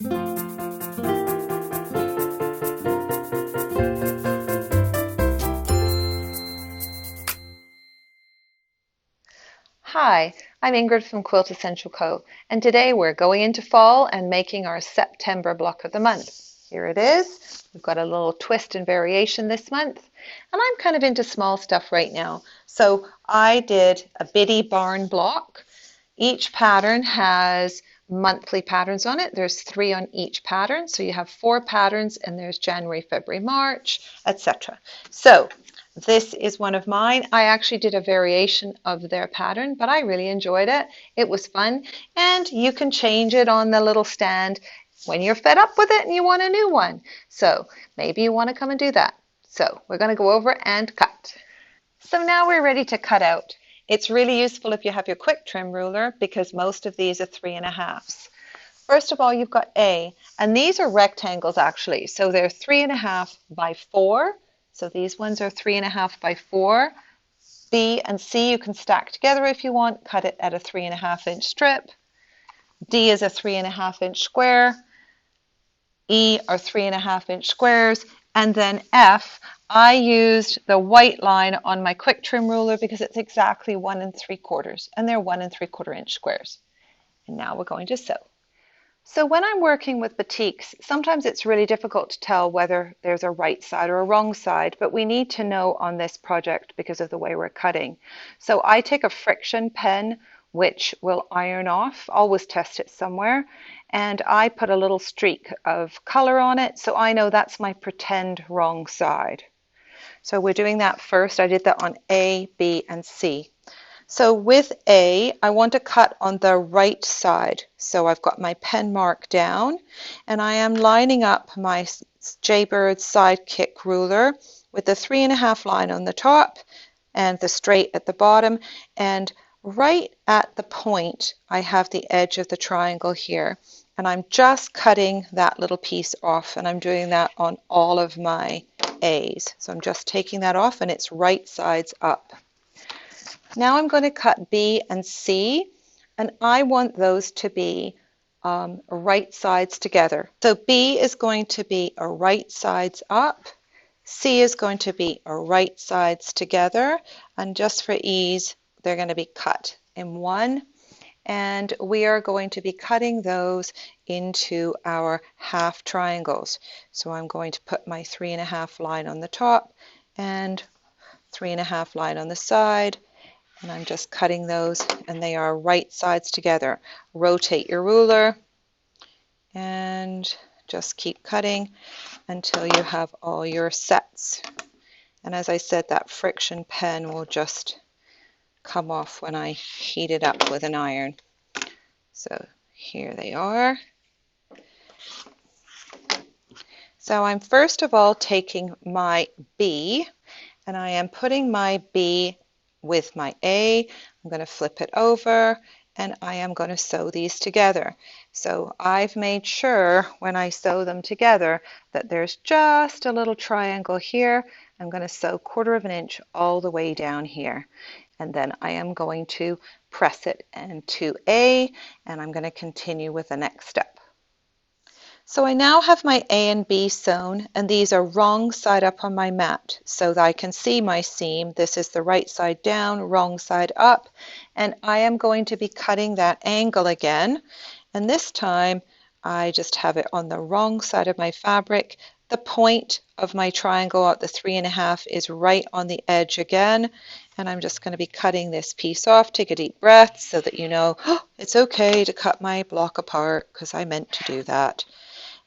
Hi, I'm Ingrid from Quiltessential Co, and today we're going into fall and making our September block of the month. Here it is. We've got a little twist and variation this month, and I'm kind of into small stuff right now. So I did a bitty barn block. Each pattern has monthly patterns on it. There's 3 on each pattern, so you have 4 patterns, and there's January, February, March, etc. So this is one of mine. I actually did a variation of their pattern, but I really enjoyed it. It was fun, and you can change it on the little stand when you're fed up with it and you want a new one. So maybe you want to come and do that. So we're going to go over and cut. So now we're ready to cut out. It's really useful if you have your quick trim ruler because most of these are 3.5s. First of all, you've got A, and these are rectangles actually. So they're 3.5 by 4. So these ones are 3.5 by 4. B and C you can stack together if you want. Cut it at a 3.5-inch strip. D is a 3.5-inch square. E are 3.5-inch squares. And then F, I used the white line on my quick trim ruler because it's exactly 1 3/4, and they're 1 3/4-inch squares. And now we're going to sew. So when I'm working with batiks, sometimes it's really difficult to tell whether there's a right side or a wrong side, but we need to know on this project because of the way we're cutting. So I take a friction pen, which will iron off, always test it somewhere, and I put a little streak of color on it, so I know that's my pretend wrong side. So we're doing that first. I did that on A, B, and C. So with A, I want to cut on the right side. So I've got my pen mark down, and I am lining up my Jaybird Sidekick ruler with the 3.5 line on the top and the straight at the bottom. And right at the point, I have the edge of the triangle here. And I'm just cutting that little piece off, and I'm doing that on all of my A's. So I'm just taking that off, and it's right sides up. Now I'm going to cut B and C, and I want those to be right sides together. So B is going to be a right sides up, C is going to be a right sides together, and just for ease, they're going to be cut in one. And we are going to be cutting those into our half triangles. So I'm going to put my 3.5 line on the top and 3.5 line on the side, and I'm just cutting those, and they are right sides together. Rotate your ruler and just keep cutting until you have all your sets. And as I said, that friction pen will just come off when I heat it up with an iron. So here they are. So I'm first of all taking my B, and I am putting my B with my A. I'm going to flip it over, and I am going to sew these together. So I've made sure when I sew them together that there's just a little triangle here. I'm going to sew 1/4 inch all the way down here, and then I am going to press it into A, and I'm going to continue with the next step. So I now have my A and B sewn, and these are wrong side up on my mat so that I can see my seam. This is the right side down, wrong side up, and I am going to be cutting that angle again, and this time I just have it on the wrong side of my fabric. The point of my triangle at the 3.5 is right on the edge again, and I'm just going to be cutting this piece off. Take a deep breath so that you know, oh, it's okay to cut my block apart because I meant to do that.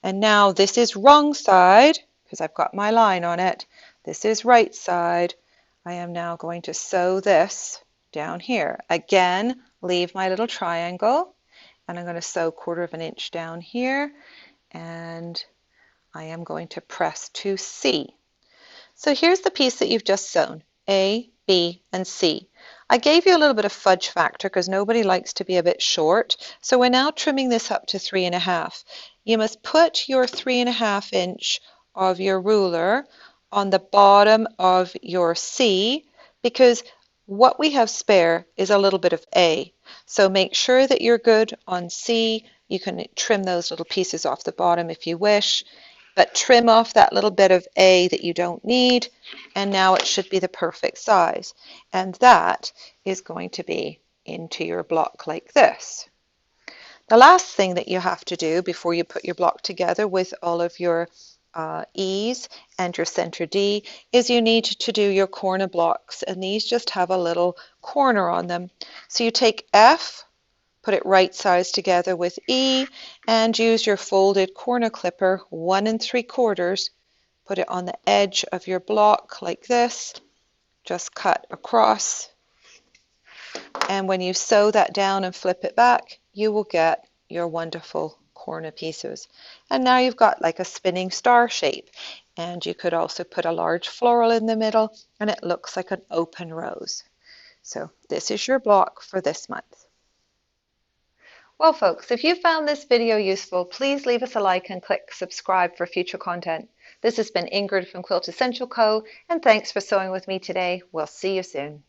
And now this is wrong side because I've got my line on it. This is right side. I am now going to sew this down here. Again, leave my little triangle, and I'm going to sew 1/4 inch down here, and I am going to press to C. So here's the piece that you've just sewn, A, B, and C. I gave you a little bit of fudge factor because nobody likes to be a bit short. So we're now trimming this up to 3.5. You must put your 3.5 inch of your ruler on the bottom of your C because what we have spare is a little bit of A. So make sure that you're good on C. You can trim those little pieces off the bottom if you wish, but trim off that little bit of A that you don't need, and now it should be the perfect size. And that is going to be into your block like this. The last thing that you have to do before you put your block together with all of your E's and your center D is you need to do your corner blocks, and these just have a little corner on them. So you take F, put it right size together with E, and use your folded corner clipper 1 3/4, put it on the edge of your block like this, just cut across, and when you sew that down and flip it back, you will get your wonderful corner pieces. And now you've got like a spinning star shape, and you could also put a large floral in the middle, and it looks like an open rose. So this is your block for this month. Well, folks, if you found this video useful, please leave us a like and click subscribe for future content. This has been Ingrid from Quiltessential Co, and thanks for sewing with me today. We'll see you soon.